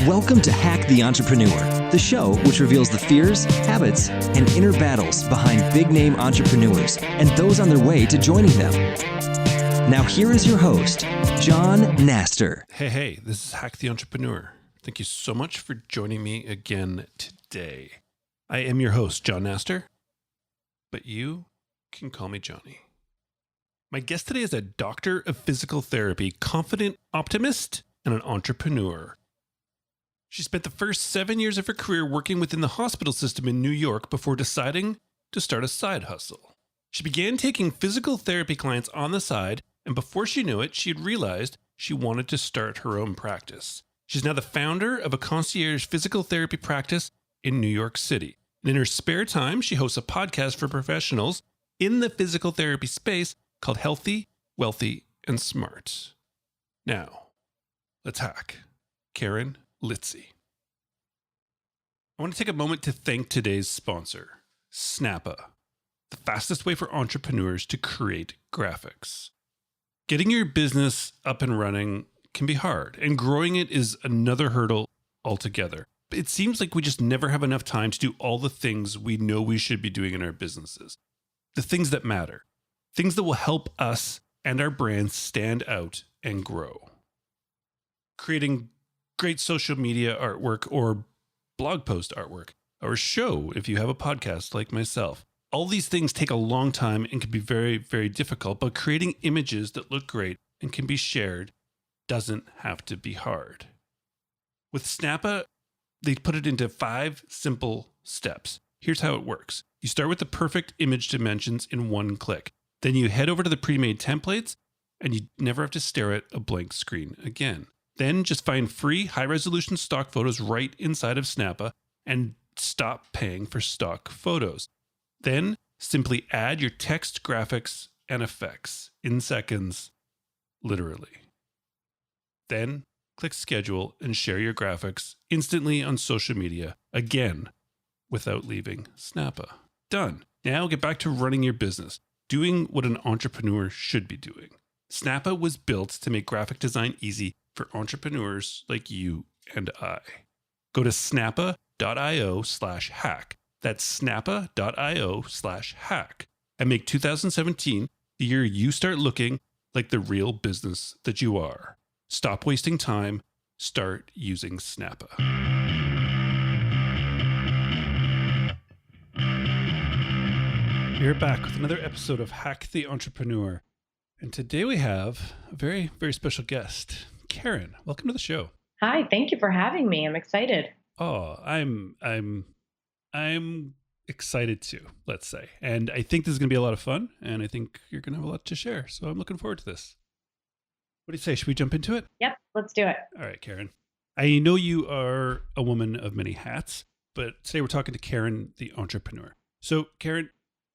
Welcome to Hack the Entrepreneur, the show which reveals the fears, habits, and inner battles behind big-name entrepreneurs and those on their way to joining them. Now here is your host, John Naster. Hey, this is Hack the Entrepreneur. Thank you so much for joining me again today. I am your host, John Naster, but you can call me Johnny. My guest today is a doctor of physical therapy, confident optimist, and an entrepreneur. She spent the first 7 years of her career working within the hospital system in New York before deciding to start a side hustle. She began taking physical therapy clients on the side, and before she knew it, she had realized she wanted to start her own practice. She's now the founder of a concierge physical therapy practice in New York City. And in her spare time, she hosts a podcast for professionals in the physical therapy space called Healthy, Wealthy, and Smart. Now, let's hack Karen Litzy. I want to take a moment to thank today's sponsor, Snappa, the fastest way for entrepreneurs to create graphics. Getting your business up and running can be hard, and growing it is another hurdle altogether. It seems like we just never have enough time to do all the things we know we should be doing in our businesses. The things that matter, things that will help us and our brands stand out and grow. Creating great social media artwork or blog post artwork, or a show if you have a podcast like myself. All these things take a long time and can be very, very difficult, but creating images that look great and can be shared doesn't have to be hard. With Snappa, they put it into 5 simple steps. Here's how it works. You start with the perfect image dimensions in one click. Then you head over to the pre-made templates, and you never have to stare at a blank screen again. Then just find free high-resolution stock photos right inside of Snappa and stop paying for stock photos. Then simply add your text, graphics, and effects in seconds, literally. Then click schedule and share your graphics instantly on social media, again, without leaving Snappa. Done. Now get back to running your business, doing what an entrepreneur should be doing. Snappa was built to make graphic design easy for entrepreneurs like you and I. Go to snappa.io/hack. That's snappa.io/hack. And make 2017 the year you start looking like the real business that you are. Stop wasting time. Start using Snappa. We're back with another episode of Hack the Entrepreneur. And today we have a very, very special guest. Karen, welcome to the show. Hi, thank you for having me. I'm excited. Oh, I'm excited too, let's say. And I think this is going to be a lot of fun, and I think you're going to have a lot to share. So I'm looking forward to this. What do you say? Should we jump into it? Yep, let's do it. All right, Karen. I know you are a woman of many hats, but today we're talking to Karen, the entrepreneur. So, Karen,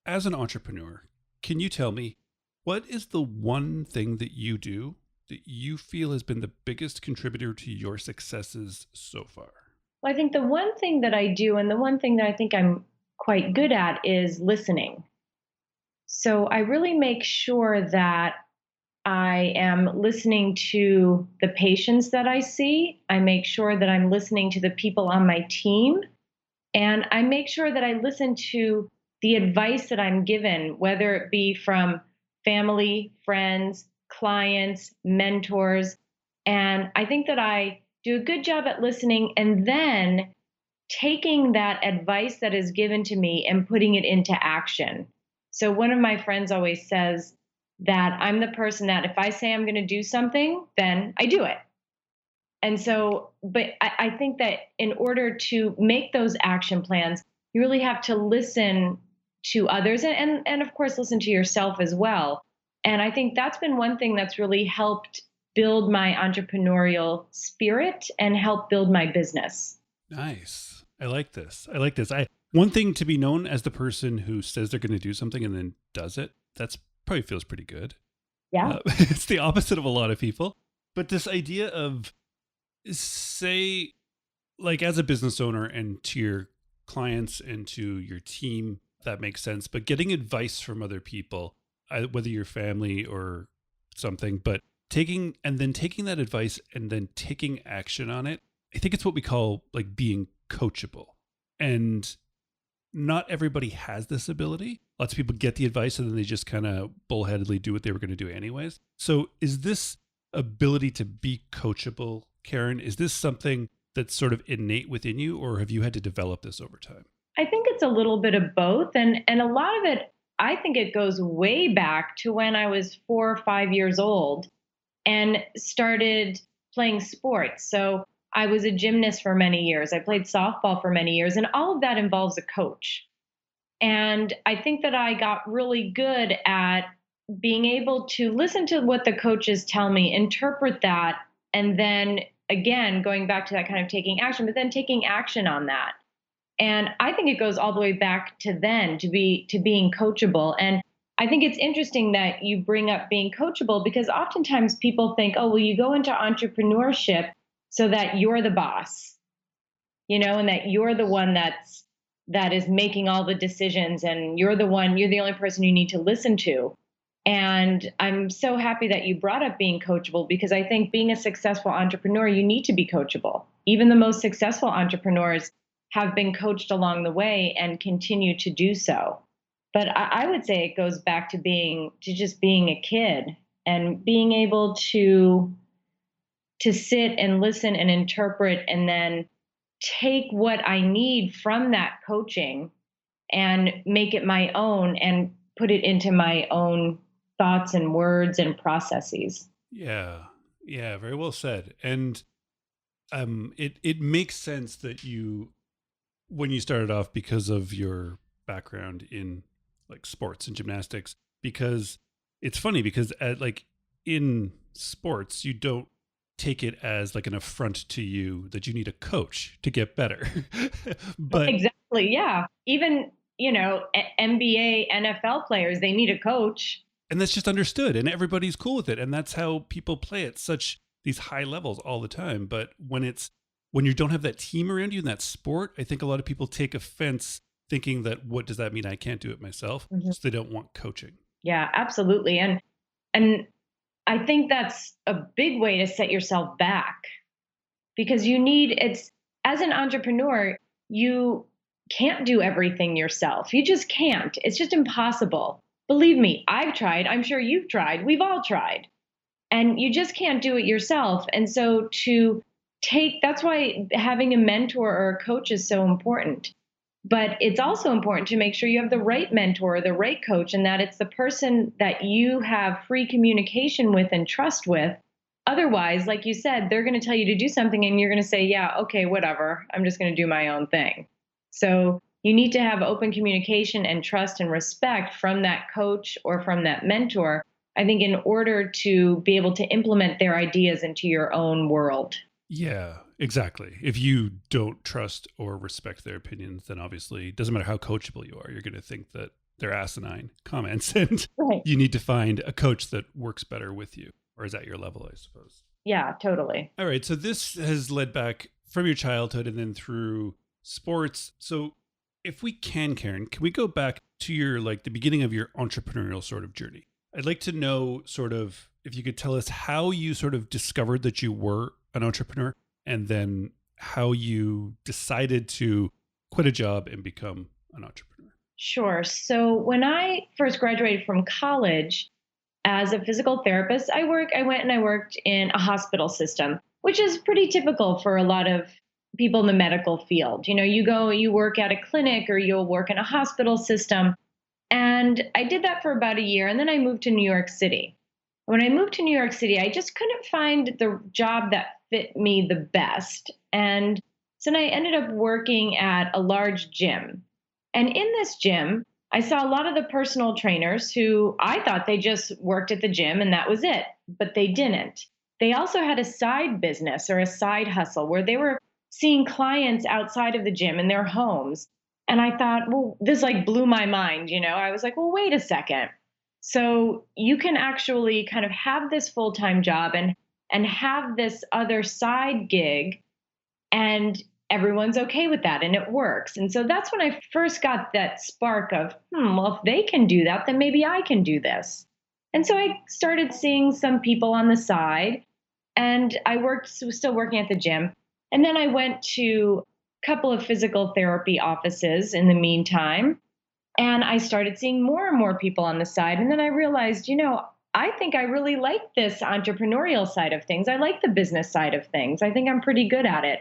as an entrepreneur, can you tell me what is the one thing that you do that you feel has been the biggest contributor to your successes so far? Well, I think the one thing that I do, and the one thing that I think I'm quite good at, is listening. So I really make sure that I am listening to the patients that I see. I make sure that I'm listening to the people on my team. And I make sure that I listen to the advice that I'm given, whether it be from family, friends, clients, mentors. And I think that I do a good job at listening and then taking that advice that is given to me and putting it into action. So one of my friends always says that I'm the person that if I say I'm going to do something, then I do it. And so, but I think that in order to make those action plans, you really have to listen to others and of course, listen to yourself as well. And I think that's been one thing that's really helped build my entrepreneurial spirit and help build my business. Nice. I like this. One thing to be known as the person who says they're going to do something and then does it, that's probably feels pretty good. Yeah. It's the opposite of a lot of people. But this idea of, say, like as a business owner and to your clients and to your team, that makes sense. But getting advice from other people, whether your family or something, but taking that advice and then taking action on it, I think it's what we call like being coachable. And not everybody has this ability. Lots of people get the advice and then they just kind of bullheadedly do what they were going to do anyways. So is this ability to be coachable, Karen, is this something that's sort of innate within you, or have you had to develop this over time? I think it's a little bit of both. And a lot of it, I think it goes way back to when I was 4 or 5 years old and started playing sports. So I was a gymnast for many years. I played softball for many years, and all of that involves a coach. And I think that I got really good at being able to listen to what the coaches tell me, interpret that, and then again, going back to that kind of taking action, but then taking action on that. And I think it goes all the way back to then to being coachable. And I think it's interesting that you bring up being coachable because oftentimes people think, oh, well, you go into entrepreneurship so that you're the boss, and that you're the one that is making all the decisions and you're the only person you need to listen to. And I'm so happy that you brought up being coachable because I think being a successful entrepreneur, you need to be coachable. Even the most successful entrepreneurs have been coached along the way and continue to do so. But I would say it goes back to just being a kid and being able to sit and listen and interpret and then take what I need from that coaching and make it my own and put it into my own thoughts and words and processes. Yeah. Yeah. Very well said. And it makes sense that when you started off because of your background in like sports and gymnastics, because it's funny because in sports, you don't take it as like an affront to you that you need a coach to get better. But exactly. Yeah. Even, NBA, NFL players, they need a coach. And that's just understood and everybody's cool with it. And that's how people play at these high levels all the time. But when you don't have that team around you in that sport, I think a lot of people take offense thinking that, what does that mean? I can't do it myself. Mm-hmm. So they don't want coaching. Yeah, absolutely. And I think that's a big way to set yourself back because as an entrepreneur, you can't do everything yourself. You just can't. It's just impossible. Believe me, I've tried. I'm sure you've tried. We've all tried. And you just can't do it yourself. And so that's why having a mentor or a coach is so important. But it's also important to make sure you have the right mentor or the right coach and that it's the person that you have free communication with and trust with. Otherwise, like you said, they're going to tell you to do something and you're going to say, yeah, okay, whatever. I'm just going to do my own thing. So you need to have open communication and trust and respect from that coach or from that mentor, I think, in order to be able to implement their ideas into your own world. Yeah, exactly. If you don't trust or respect their opinions, then obviously it doesn't matter how coachable you are. You're going to think that they're asinine comments and right. You need to find a coach that works better with you or is at your level, I suppose. Yeah, totally. All right. So this has led back from your childhood and then through sports. So if we can, Karen, can we go back to the beginning of your entrepreneurial sort of journey? I'd like to know sort of if you could tell us how you sort of discovered that you were an entrepreneur and then how you decided to quit a job and become an entrepreneur. Sure. So when I first graduated from college as a physical therapist, I went and I worked in a hospital system, which is pretty typical for a lot of people in the medical field. You work at a clinic or you'll work in a hospital system. And I did that for about a year. And then I moved to New York City. When I moved to New York City, I just couldn't find the job that fit me the best. And so then I ended up working at a large gym. And in this gym, I saw a lot of the personal trainers who I thought they just worked at the gym and that was it, but they didn't. They also had a side business or a side hustle where they were seeing clients outside of the gym in their homes. And I thought, well, this blew my mind. I was like, well, wait a second. So you can actually kind of have this full-time job and have this other side gig and everyone's okay with that and it works. And so that's when I first got that spark of, well, if they can do that, then maybe I can do this. And so I started seeing some people on the side, and was still working at the gym. And then I went to a couple of physical therapy offices in the meantime, and I started seeing more and more people on the side. And then I realized, I think I really like this entrepreneurial side of things. I like the business side of things. I think I'm pretty good at it.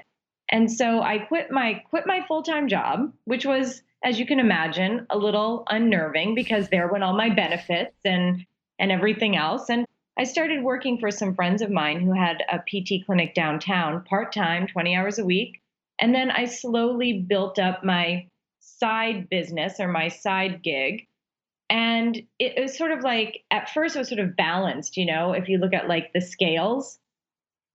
And so I quit my full-time job, which was, as you can imagine, a little unnerving because there went all my benefits and everything else. And I started working for some friends of mine who had a PT clinic downtown, part-time, 20 hours a week. And then I slowly built up my side business or my side gig. And it was sort of like, at first it was sort of balanced, if you look at like the scales.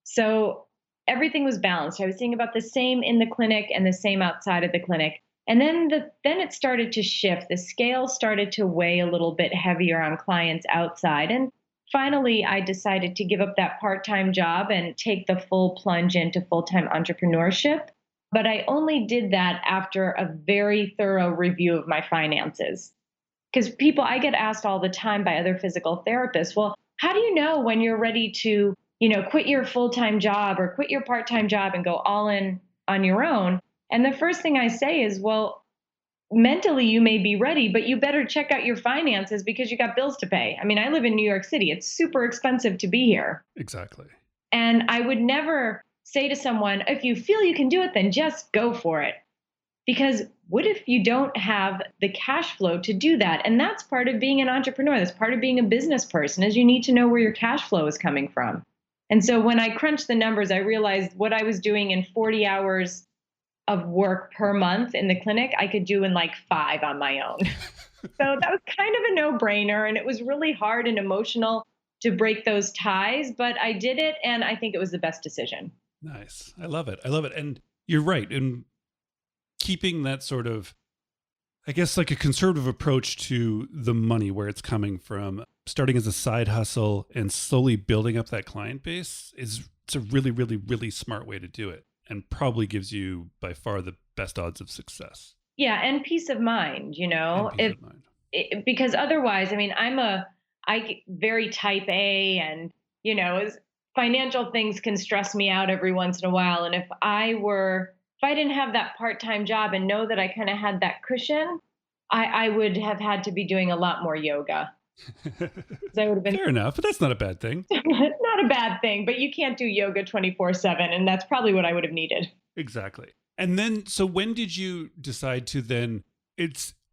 So everything was balanced. I was seeing about the same in the clinic and the same outside of the clinic. And then it started to shift. The scale started to weigh a little bit heavier on clients outside. And finally, I decided to give up that part-time job and take the full plunge into full-time entrepreneurship. But I only did that after a very thorough review of my finances. Because I get asked all the time by other physical therapists, well, how do you know when you're ready to, quit your full-time job or quit your part-time job and go all in on your own? And the first thing I say is, well, mentally you may be ready, but you better check out your finances because you got bills to pay. I mean, I live in New York City. It's super expensive to be here. Exactly. And I would never say to someone, if you feel you can do it, then just go for it. Because what if you don't have the cash flow to do that? And that's part of being an entrepreneur. That's part of being a business person, is you need to know where your cash flow is coming from. And so when I crunched the numbers, I realized what I was doing in 40 hours of work per month in the clinic, I could do in like 5 on my own. So that was kind of a no-brainer. And it was really hard and emotional to break those ties, but I did it. And I think it was the best decision. Nice. I love it. And you're right. And keeping that sort of, I guess, like a conservative approach to the money, where it's coming from, starting as a side hustle and slowly building up that client base it's a really, really, really smart way to do it, and probably gives you by far the best odds of success. Yeah. And peace of mind, And peace of mind. because otherwise, I mean, I very type A, and, financial things can stress me out every once in a while. And if I didn't have that part-time job and know that I kind of had that cushion, I would have had to be doing a lot more yoga. I would have been Fair enough, but that's not a bad thing. not a bad thing, but you can't do yoga 24/7. And that's probably what I would have needed. Exactly. And then, so when did you decide to then,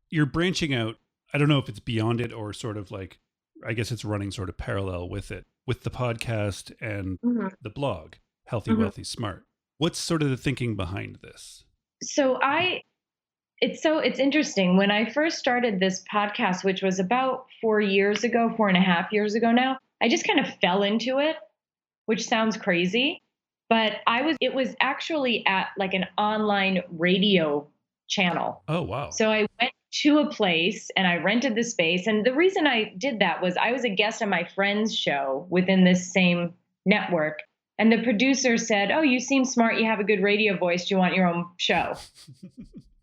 you're branching out, I don't know if it's beyond it or sort of like, I guess it's running sort of parallel with it, with the podcast and the blog, Healthy, Wealthy, Smart. What's sort of the thinking behind this? So it's interesting. When I first started this podcast, which was about 4.5 years ago now, I just kind of fell into it, which sounds crazy, but it was actually at like an online radio channel. Oh, wow. So I went to a place and I rented the space. And the reason I did that was I was a guest on my friend's show within this same network. And the producer said, "Oh, you seem smart. You have a good radio voice. Do you want your own show?"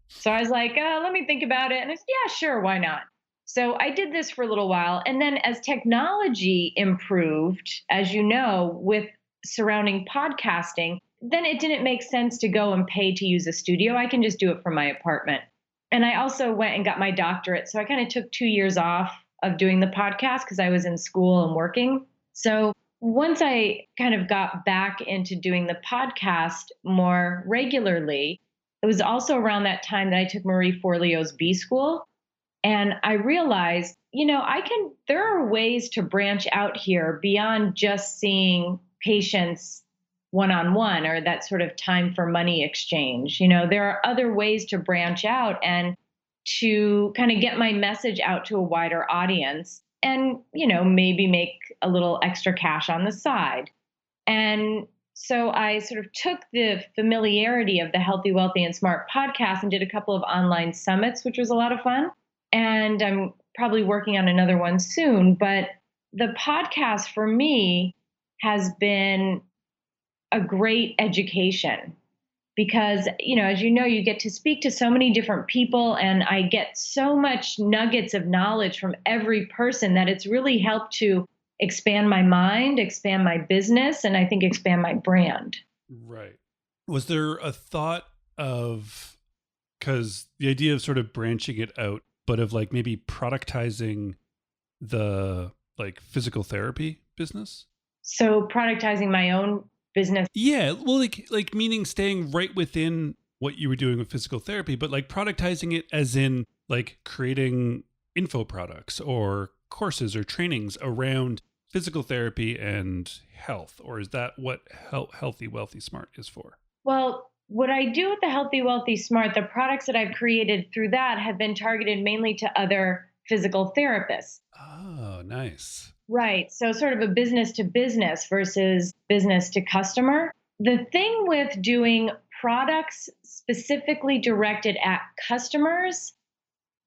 So I was like, let me think about it. And I said, yeah, sure. Why not? So I did this for a little while. And then as technology improved, as you know, with surrounding podcasting, then it didn't make sense to go and pay to use a studio. I can just do it from my apartment. And I also went and got my doctorate. So I kind of took 2 years off of doing the podcast because I was in school and working. So once I kind of got back into doing the podcast more regularly, it was also around that time that I took Marie Forleo's B School. And I realized, there are ways to branch out here beyond just seeing patients one-on-one or that sort of time for money exchange. There are other ways to branch out and to kind of get my message out to a wider audience and, maybe make a little extra cash on the side. And so I sort of took the familiarity of the Healthy, Wealthy, and Smart podcast and did a couple of online summits, which was a lot of fun. And I'm probably working on another one soon. But the podcast for me has been a great education because, as you know, you get to speak to so many different people, and I get so much nuggets of knowledge from every person that it's really helped to expand my mind, expand my business, and I think expand my brand. Right. Was there a thought of, because the idea of sort of branching it out, but of like maybe productizing the like physical therapy business? So productizing my own business. Yeah, well, like meaning staying right within what you were doing with physical therapy, but like productizing it as in like creating info products or courses or trainings around physical therapy and health, or is that what Healthy Wealthy Smart is for? Well, what I do with the Healthy, Wealthy, Smart, the products that I've created through that have been targeted mainly to other physical therapists. Oh, nice. Right. So, sort of a business to business versus business to customer. The thing with doing products specifically directed at customers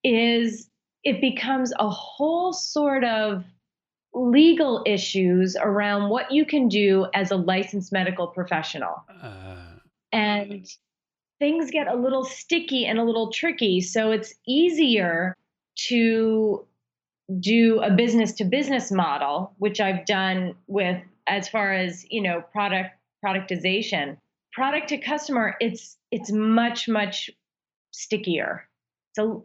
is it becomes a whole sort of legal issues around what you can do as a licensed medical professional. And things get a little sticky and a little tricky. So it's easier to do a business to business model, which I've done with as far as, productization. Product to customer, it's much stickier. So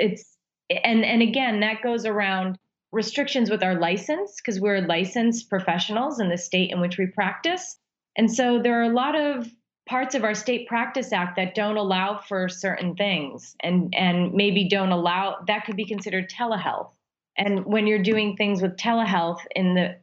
and again, that goes around restrictions with our license because we're licensed professionals in the state in which we practice. And so there are a lot of parts of our state practice act that don't allow for certain things and maybe don't allow that could be considered telehealth. And when you're doing things with telehealth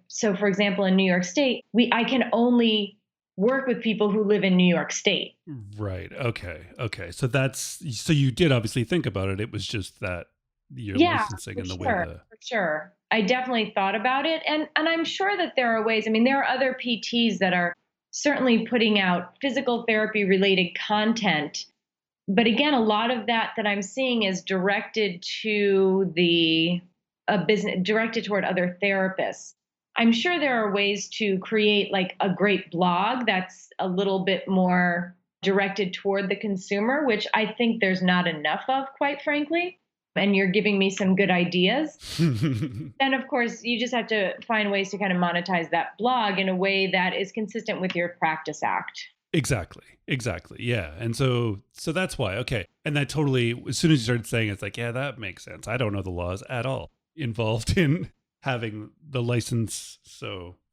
so for example in New York State, I can only work with people who live in New York State. Right. Okay. So you did obviously think about it. It was just that your licensing and the way for sure. I definitely thought about it. And I'm sure that there are ways. I mean, there are other PTs that are certainly putting out physical therapy related content. But again, a lot of that I'm seeing is directed to a business, directed toward other therapists. I'm sure there are ways to create like a great blog that's a little bit more directed toward the consumer, which I think there's not enough of, quite frankly. And you're giving me some good ideas. Then, of course, you just have to find ways to kind of monetize that blog in a way that is consistent with your practice act. Exactly. Yeah. And so that's why. Okay. And that totally, as soon as you started saying it, it's like, yeah, that makes sense. I don't know the laws at all involved in having the license.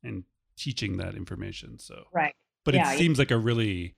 And teaching that information. So, right. But it seems like a really,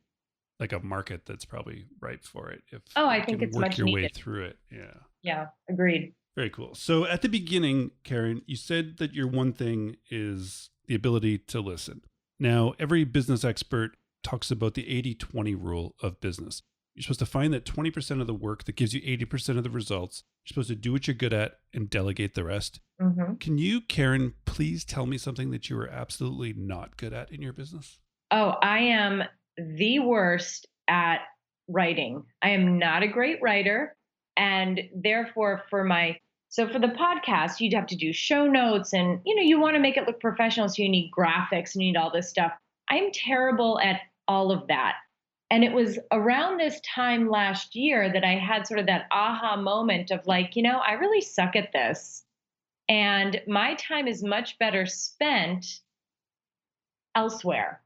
like a market that's probably ripe for it. If I think it's work much your needed. way through it. Yeah. Yeah. Agreed. Very cool. So at the beginning, Karen, you said that your one thing is the ability to listen. Now, every business expert talks about the 80-20 rule of business. You're supposed to find that 20% of the work that gives you 80% of the results. You're supposed to do what you're good at and delegate the rest. Mm-hmm. Can you, Karen, please tell me something that you are absolutely not good at in your business? Oh, I am the worst at writing. I am not a great writer. And therefore, for the podcast, you'd have to do show notes and, you want to make it look professional. So you need graphics and you need all this stuff. I'm terrible at all of that. And it was around this time last year that I had sort of that aha moment of like, I really suck at this. And my time is much better spent elsewhere.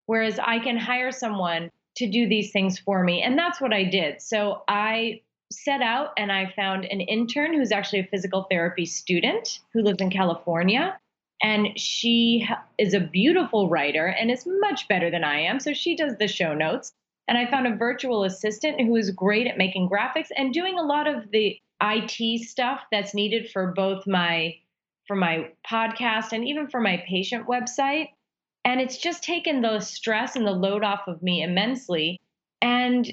Whereas I can hire someone to do these things for me. And that's what I did. So I set out and I found an intern who's actually a physical therapy student who lives in California. And she is a beautiful writer and is much better than I am. So she does the show notes. And I found a virtual assistant who is great at making graphics and doing a lot of the IT stuff that's needed for both for my podcast and even for my patient website. And it's just taken the stress and the load off of me immensely. And,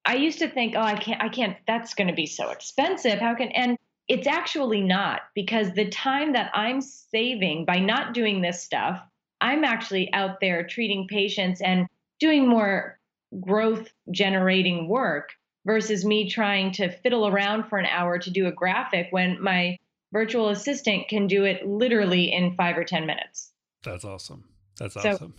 I used to think, oh, I can't, that's going to be so expensive. And it's actually not, because the time that I'm saving by not doing this stuff, I'm actually out there treating patients and doing more growth generating work versus me trying to fiddle around for an hour to do a graphic when my virtual assistant can do it literally in 5 or 10 minutes. That's awesome. That's awesome.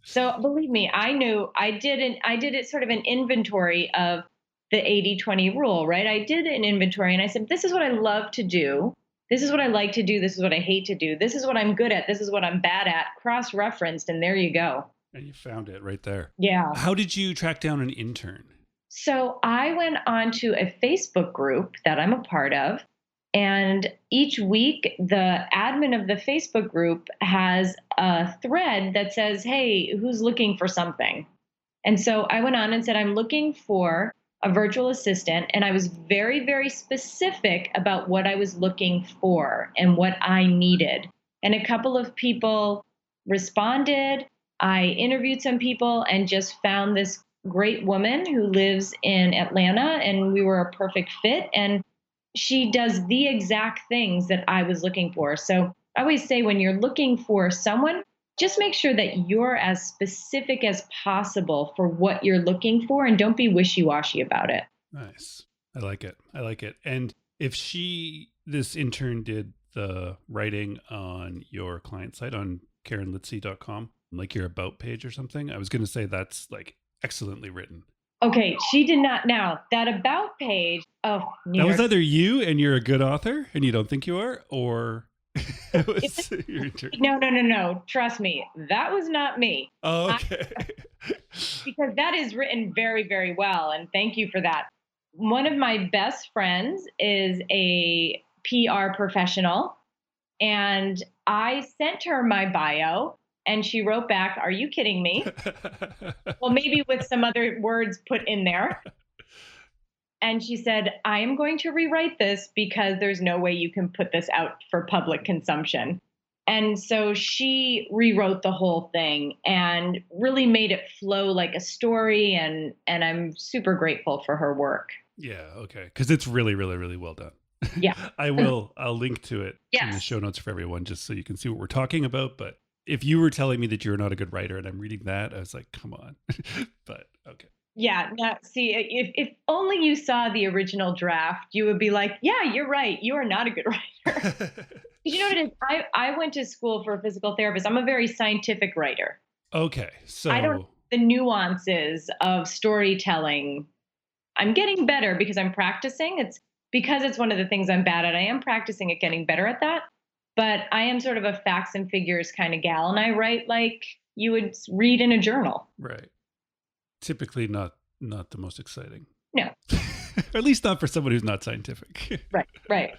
So believe me, I knew I did it sort of an inventory of the 80-20 rule, right? I did an inventory and I said, this is what I love to do. This is what I like to do. This is what I hate to do. This is what I'm good at. This is what I'm bad at. Cross referenced, and there you go. And you found it right there. Yeah. How did you track down an intern? So I went onto a Facebook group that I'm a part of. And each week, the admin of the Facebook group has a thread that says, hey, who's looking for something? And so I went on and said, I'm looking for a virtual assistant. And I was very, very specific about what I was looking for and what I needed. And a couple of people responded. I interviewed some people and just found this great woman who lives in Atlanta, and we were a perfect fit. And she does the exact things that I was looking for. So I always say when you're looking for someone, just make sure that you're as specific as possible for what you're looking for and don't be wishy-washy about it. Nice. I like it. I like it. And if this intern did the writing on your client site on KarenLitzy.com, like your about page or something, I was going to say that's like excellently written. Okay, she did not. Now, that about page, that was either you and you're a good author and you don't think you are, or it was your intern. No. Trust me, that was not me. Oh, okay. Because that is written very, very well, and thank you for that. One of my best friends is a PR professional, and I sent her my bio. And she wrote back, are you kidding me? Well, maybe with some other words put in there. And she said, I am going to rewrite this because there's no way you can put this out for public consumption. And so she rewrote the whole thing and really made it flow like a story. And I'm super grateful for her work. Yeah, okay. Because it's really, really, really well done. Yeah. I'll link to it in the show notes for everyone just so you can see what we're talking about. But if you were telling me that you're not a good writer and I'm reading that, I was like, come on. But okay. Yeah. Now, see, if only you saw the original draft, you would be like, yeah, you're right. You are not a good writer. You know what it is? I went to school for a physical therapist. I'm a very scientific writer. Okay. So I don't the nuances of storytelling. I'm getting better because I'm practicing. It's because it's one of the things I'm bad at. I am practicing at getting better at that. But I am sort of a facts and figures kind of gal, and I write like you would read in a journal. Right. Typically not the most exciting. No. Or at least not for someone who's not scientific. Right.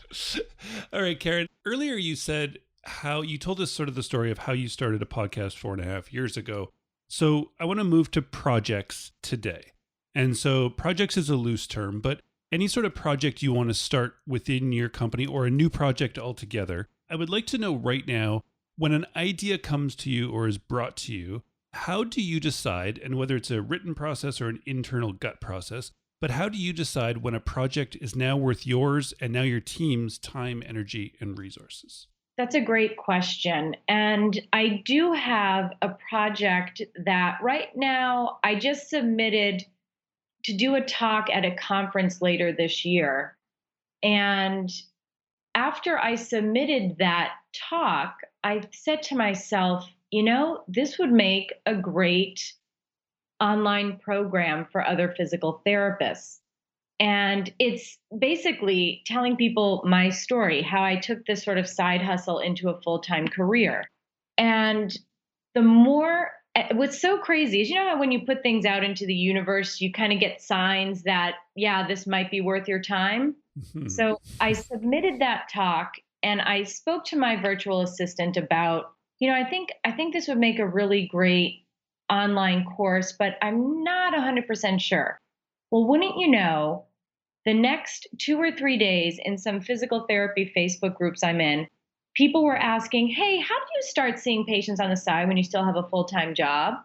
All right, Karen. Earlier you said how you told us sort of the story of how you started a podcast 4.5 years ago. So I want to move to projects today. And so projects is a loose term, but any sort of project you want to start within your company or a new project altogether, I would like to know right now, when an idea comes to you or is brought to you, how do you decide, and whether it's a written process or an internal gut process, but how do you decide when a project is now worth yours and now your team's time, energy, and resources? That's a great question. And I do have a project that right now I just submitted to do a talk at a conference later this year. And after I submitted that talk, I said to myself, this would make a great online program for other physical therapists. And it's basically telling people my story, how I took this sort of side hustle into a full-time career. And what's so crazy is, how when you put things out into the universe, you kind of get signs that, yeah, this might be worth your time. So I submitted that talk and I spoke to my virtual assistant about, I think this would make a really great online course, but I'm not 100% sure. Well, wouldn't you know, the next 2 or 3 days in some physical therapy Facebook groups I'm in, people were asking, hey, how do you start seeing patients on the side when you still have a full-time job?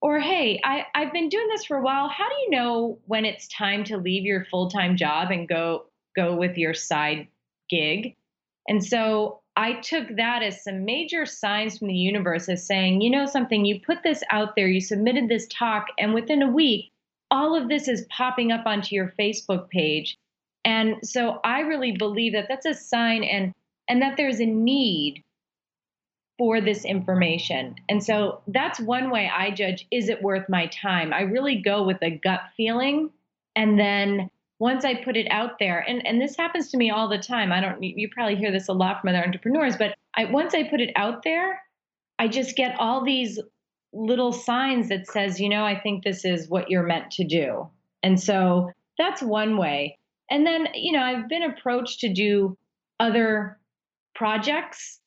Or, hey, I've been doing this for a while. How do you know when it's time to leave your full-time job and go with your side gig? And so I took that as some major signs from the universe as saying, something, you put this out there, you submitted this talk, and within a week, all of this is popping up onto your Facebook page. And so I really believe that that's a sign and that there's a need for this information. And so that's one way I judge, is it worth my time? I really go with a gut feeling. And then once I put it out there, and this happens to me all the time. You probably hear this a lot from other entrepreneurs, but once I put it out there, I just get all these little signs that says, I think this is what you're meant to do. And so that's one way. And then, I've been approached to do other projects.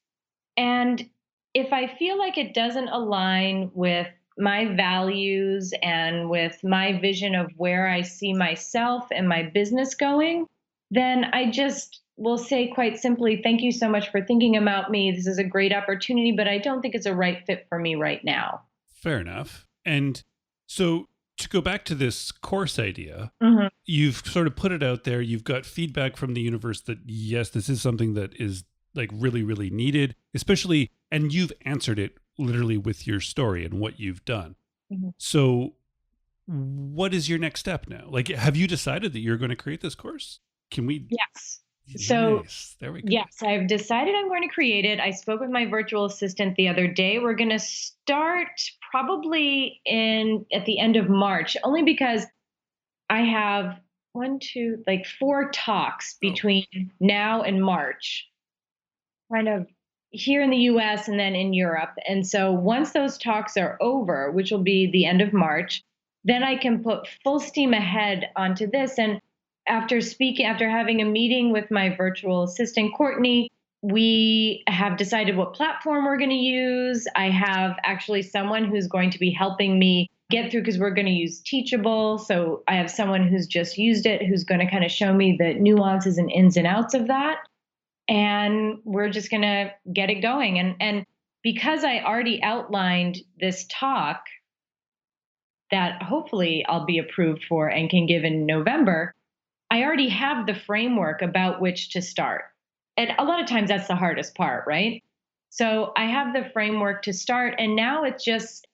And if I feel like it doesn't align with my values and with my vision of where I see myself and my business going, then I just will say quite simply, thank you so much for thinking about me. This is a great opportunity, but I don't think it's a right fit for me right now. Fair enough. And so to go back to this course idea, you've sort of put it out there. You've got feedback from the universe that, yes, this is something that is like really, really needed, especially, and you've answered it literally with your story and what you've done. So what is your next step now? Like, have you decided that you're going to create this course? Can we? Yes. So there we go. Yes, I've decided I'm going to create it. I spoke with my virtual assistant the other day. We're going to start probably at the end of March, only because I have 4 talks between now and March, kind of here in the US and then in Europe. And so once those talks are over, which will be the end of March, then I can put full steam ahead onto this. And after having a meeting with my virtual assistant, Courtney, we have decided what platform we're going to use. I have actually someone who's going to be helping me get through, because we're going to use Teachable. So I have someone who's just used it, who's going to kind of show me the nuances and ins and outs of that. And we're just going to get it going. And because I already outlined this talk that hopefully I'll be approved for and can give in November, I already have the framework about which to start. And a lot of times that's the hardest part, right? So I have the framework to start. And now it's just,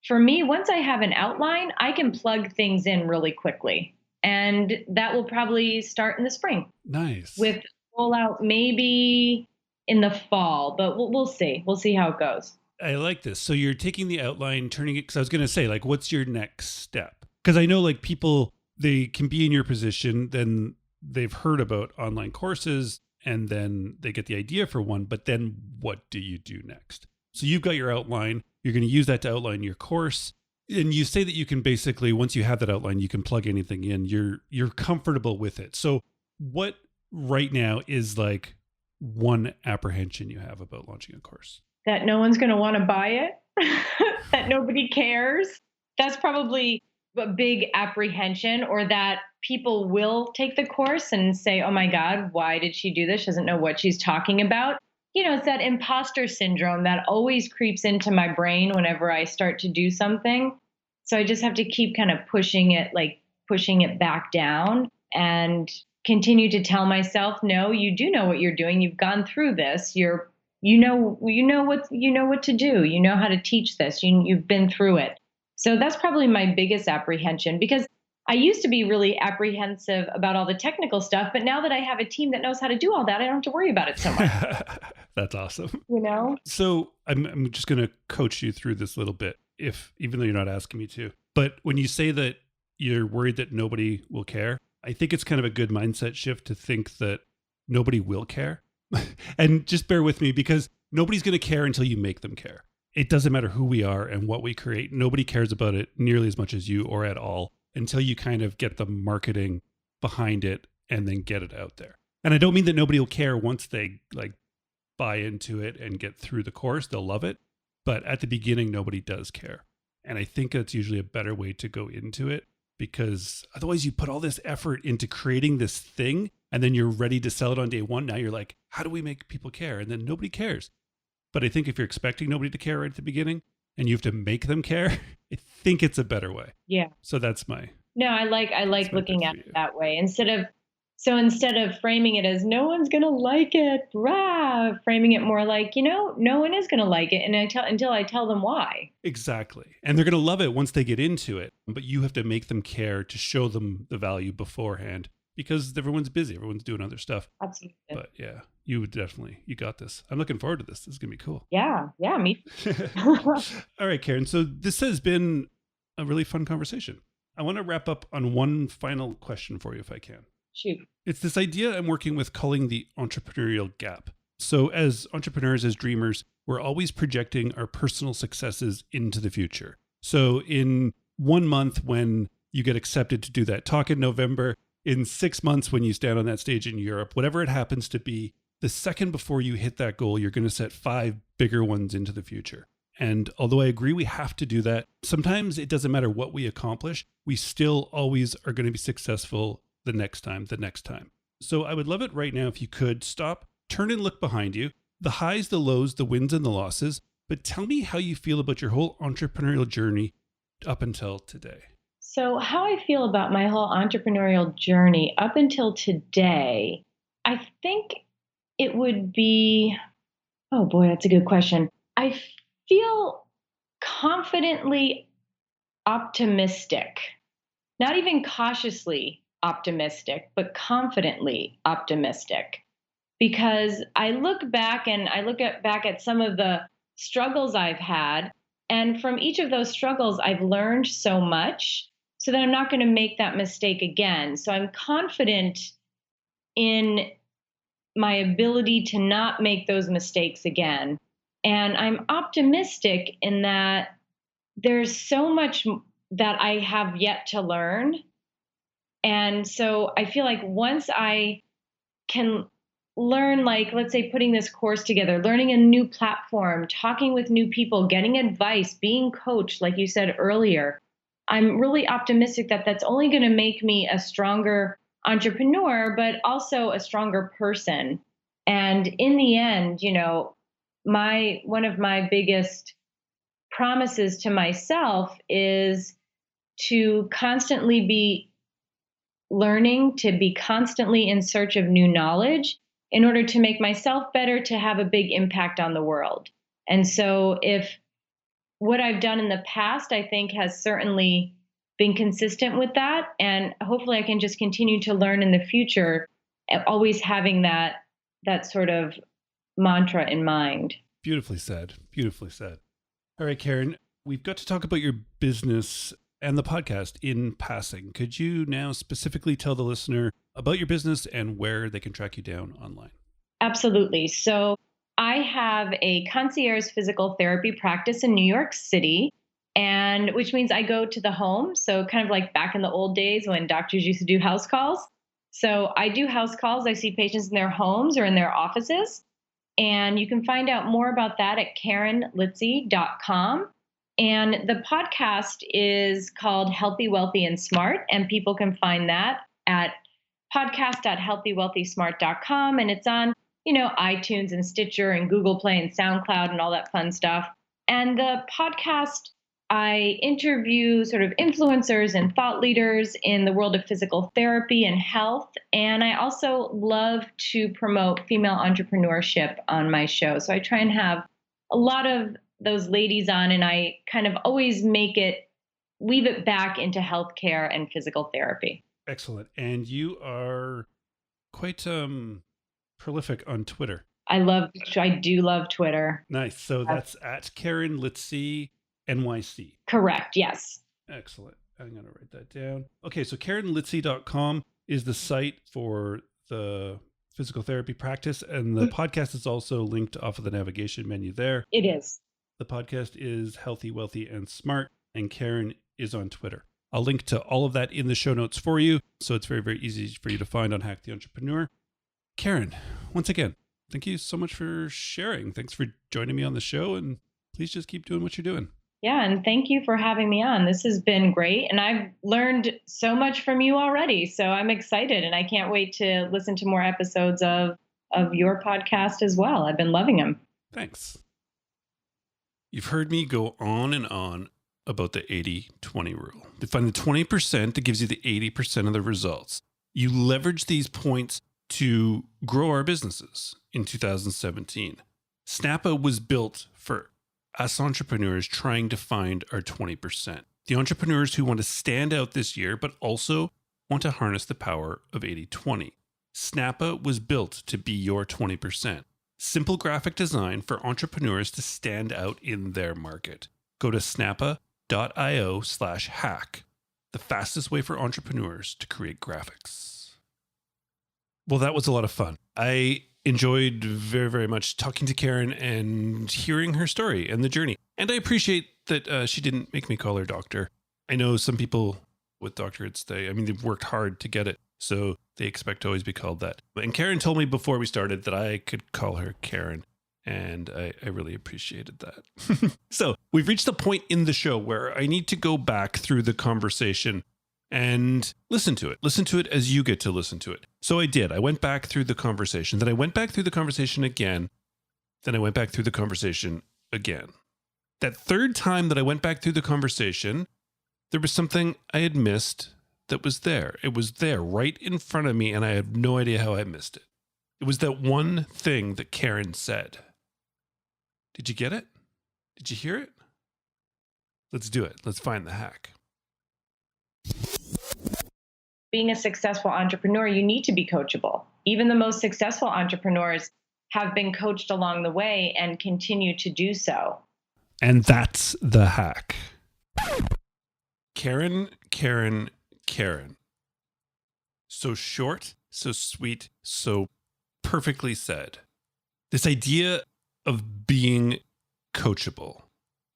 for me, once I have an outline, I can plug things in really quickly. And that will probably start in the spring. Nice. With rollout maybe in the fall, but we'll see. We'll see how it goes. I like this. So you're taking the outline, turning it, because I was going to say, like, what's your next step? Because I know, like, people, they can be in your position, then they've heard about online courses, and then they get the idea for one, but then what do you do next? So you've got your outline, you're going to use that to outline your course. And you say that you can basically, once you have that outline, you can plug anything in. You're comfortable with it. So what right now is like one apprehension you have about launching a course? That no one's going to want to buy it, that nobody cares. That's probably a big apprehension, or that people will take the course and say, oh my God, why did she do this? She doesn't know what she's talking about. It's that imposter syndrome that always creeps into my brain whenever I start to do something. So I just have to keep kind of pushing it back down and continue to tell myself, no, you do know what you're doing. You've gone through this. You know what to do. You know how to teach this. You've been through it. So that's probably my biggest apprehension, because I used to be really apprehensive about all the technical stuff, but now that I have a team that knows how to do all that, I don't have to worry about it so much. That's awesome. So I'm just going to coach you through this a little bit, even though you're not asking me to. But when you say that you're worried that nobody will care, I think it's kind of a good mindset shift to think that nobody will care. And just bear with me, because nobody's going to care until you make them care. It doesn't matter who we are and what we create. Nobody cares about it nearly as much as you, or at all, until you kind of get the marketing behind it and then get it out there. And I don't mean that nobody will care once they like buy into it and get through the course. They'll love it. But at the beginning, nobody does care. And I think that's usually a better way to go into it, because otherwise you put all this effort into creating this thing and then you're ready to sell it on day one. Now you're like, how do we make people care? And then nobody cares. But I think if you're expecting nobody to care right at the beginning and you have to make them care, I think it's a better way. Yeah. So that's my... No, I like looking at it that way. Instead of framing it as no one's going to like it, framing it more like, no one is going to like it. And until I tell them why. Exactly. And they're going to love it once they get into it. But you have to make them care to show them the value beforehand. because everyone's busy. Everyone's doing other stuff. Absolutely. But yeah, you got this. I'm looking forward to this. This is going to be cool. Yeah, me. All right, Karen. So this has been a really fun conversation. I want to wrap up on one final question for you, if I can. Shoot. It's this idea I'm working with calling the entrepreneurial gap. So as entrepreneurs, as dreamers, we're always projecting our personal successes into the future. So in 1 month, when you get accepted to do that talk in November, in 6 months, when you stand on that stage in Europe, whatever it happens to be, the second before you hit that goal, you're going to set 5 bigger ones into the future. And although I agree we have to do that, sometimes it doesn't matter what we accomplish, we still always are going to be successful the next time. So I would love it right now if you could stop, turn and look behind you, the highs, the lows, the wins and the losses, but tell me how you feel about your whole entrepreneurial journey up until today. So how I feel about my whole entrepreneurial journey up until today, I think it would be, oh boy, that's a good question. I feel confidently optimistic, not even cautiously optimistic, but confidently optimistic. Because I look back at some of the struggles I've had, and from each of those struggles, I've learned so much so that I'm not going to make that mistake again. So I'm confident in my ability to not make those mistakes again. And I'm optimistic in that there's so much that I have yet to learn. And so I feel like once I can learn, like, let's say putting this course together, learning a new platform, talking with new people, getting advice, being coached, like you said earlier, I'm really optimistic that that's only going to make me a stronger entrepreneur, but also a stronger person. And in the end, one of my biggest promises to myself is to constantly be learning, to be constantly in search of new knowledge in order to make myself better, to have a big impact on the world. And so if what I've done in the past, I think, has certainly been consistent with that, and hopefully I can just continue to learn in the future, always having that sort of mantra in mind. Beautifully said. Beautifully said. All right, Karen, we've got to talk about your business and the podcast in passing. Could you now specifically tell the listener about your business and where they can track you down online? Absolutely. So I have a concierge physical therapy practice in New York City, and which means I go to the home. So kind of like back in the old days when doctors used to do house calls. So I do house calls. I see patients in their homes or in their offices. And you can find out more about that at KarenLitzy.com. And the podcast is called Healthy, Wealthy, and Smart. And people can find that at podcast.healthywealthysmart.com. And it's on, iTunes and Stitcher and Google Play and SoundCloud and all that fun stuff. And the podcast, I interview sort of influencers and thought leaders in the world of physical therapy and health. And I also love to promote female entrepreneurship on my show. So I try and have a lot of those ladies on, and I kind of always weave it back into healthcare and physical therapy. Excellent. And you are quite prolific on Twitter. I do love Twitter. Nice. So that's at Karen Litzy NYC. Correct. Yes. Excellent. I'm going to write that down. Okay. So KarenLitzy.com is the site for the physical therapy practice, and the podcast is also linked off of the navigation menu there. It is. The podcast is Healthy, Wealthy, and Smart, and Karen is on Twitter. I'll link to all of that in the show notes for you, so it's very, very easy for you to find on Hack the Entrepreneur. Karen, once again, thank you so much for sharing. Thanks for joining me on the show, and please just keep doing what you're doing. Yeah, and thank you for having me on. This has been great, and I've learned so much from you already, so I'm excited, and I can't wait to listen to more episodes of your podcast as well. I've been loving them. Thanks. You've heard me go on and on about the 80-20 rule. To find the 20% that gives you the 80% of the results. You leverage these points to grow our businesses in 2017. Snappa was built for us entrepreneurs trying to find our 20%. The entrepreneurs who want to stand out this year, but also want to harness the power of 80/20. Snappa was built to be your 20%. Simple graphic design for entrepreneurs to stand out in their market. Go to snappa.io/hack, the fastest way for entrepreneurs to create graphics. Well, that was a lot of fun. I enjoyed very, very much talking to Karen and hearing her story and the journey. And I appreciate that she didn't make me call her doctor. I know some people with doctorates, they've worked hard to get it, so they expect to always be called that. And Karen told me before we started that I could call her Karen, and I really appreciated that. So we've reached the point in the show where I need to go back through the conversation and listen to it as you get to listen to it. So I did. I went back through the conversation. Then I went back through the conversation again. Then I went back through the conversation again. That third time that I went back through the conversation, there was something I had missed that was there. It was there right in front of me, and I have no idea how I missed it. It was that one thing that Karen said. Did you get it? Did you hear it? Let's do it. Let's find the hack. Being a successful entrepreneur, you need to be coachable. Even the most successful entrepreneurs have been coached along the way and continue to do so. And that's the hack. Karen. So short, so sweet, so perfectly said. This idea of being coachable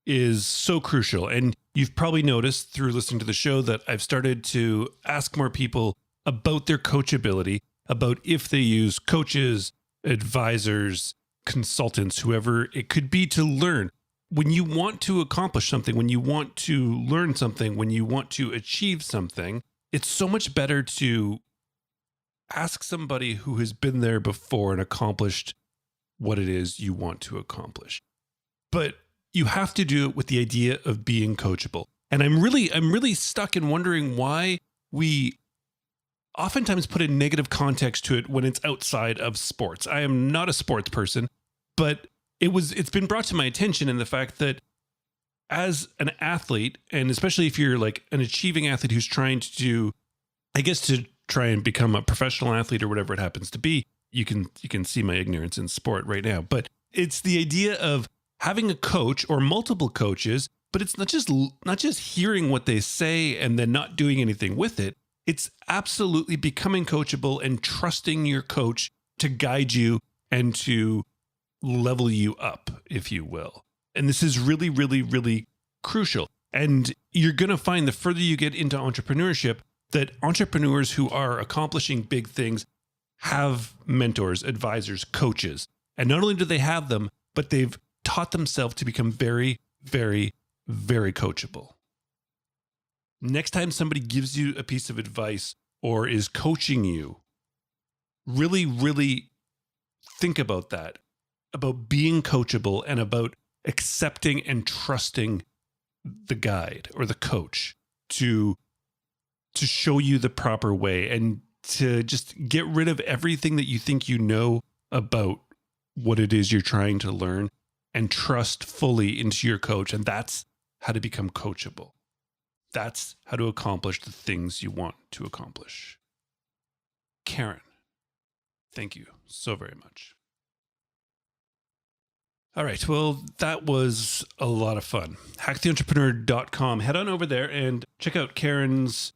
is so crucial. And you've probably noticed through listening to the show that I've started to ask more people about their coachability, about if they use coaches, advisors, consultants, whoever it could be to learn. When you want to accomplish something, when you want to learn something, when you want to achieve something, it's so much better to ask somebody who has been there before and accomplished what it is you want to accomplish. But you have to do it with the idea of being coachable. And I'm really stuck in wondering why we oftentimes put a negative context to it when it's outside of sports. I am not a sports person, but it's been brought to my attention in the fact that as an athlete, and especially if you're like an achieving athlete who's trying to try and become a professional athlete or whatever it happens to be, you can see my ignorance in sport right now. But it's the idea of having a coach or multiple coaches, but it's not just hearing what they say and then not doing anything with it. It's absolutely becoming coachable and trusting your coach to guide you and to level you up, if you will. And this is really, really, really crucial. And you're going to find the further you get into entrepreneurship that entrepreneurs who are accomplishing big things have mentors, advisors, coaches. And not only do they have them, but they've taught themselves to become very, very, very coachable. Next time somebody gives you a piece of advice or is coaching you, really, really think about that, about being coachable and about accepting and trusting the guide or the coach to show you the proper way and to just get rid of everything that you think you know about what it is you're trying to learn and trust fully into your coach. And that's how to become coachable. That's how to accomplish the things you want to accomplish. Karen, thank you so very much. All right. Well, that was a lot of fun. HackTheEntrepreneur.com. Head on over there and check out Karen's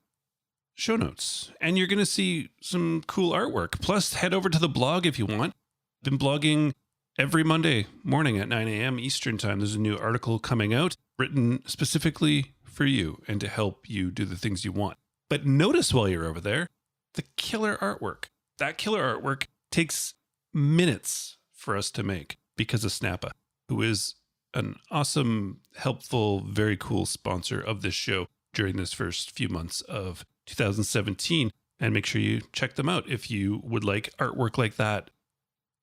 show notes. And you're going to see some cool artwork. Plus, head over to the blog if you want. I've been blogging every Monday morning at 9 a.m. Eastern time. There's a new article coming out written specifically for you and to help you do the things you want. But notice while you're over there, the killer artwork. That killer artwork takes minutes for us to make because of Snappa, who is an awesome, helpful, very cool sponsor of this show during this first few months of 2017. And make sure you check them out if you would like artwork like that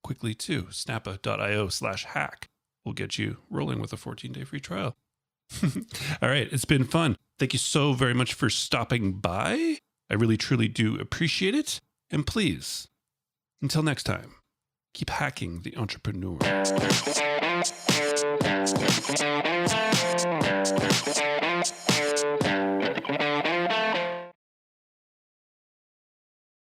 quickly too. Snappa.io/hack will get you rolling with a 14-day free trial. All right. It's been fun. Thank you so very much for stopping by. I really, truly do appreciate it. And please, until next time, keep hacking the entrepreneur.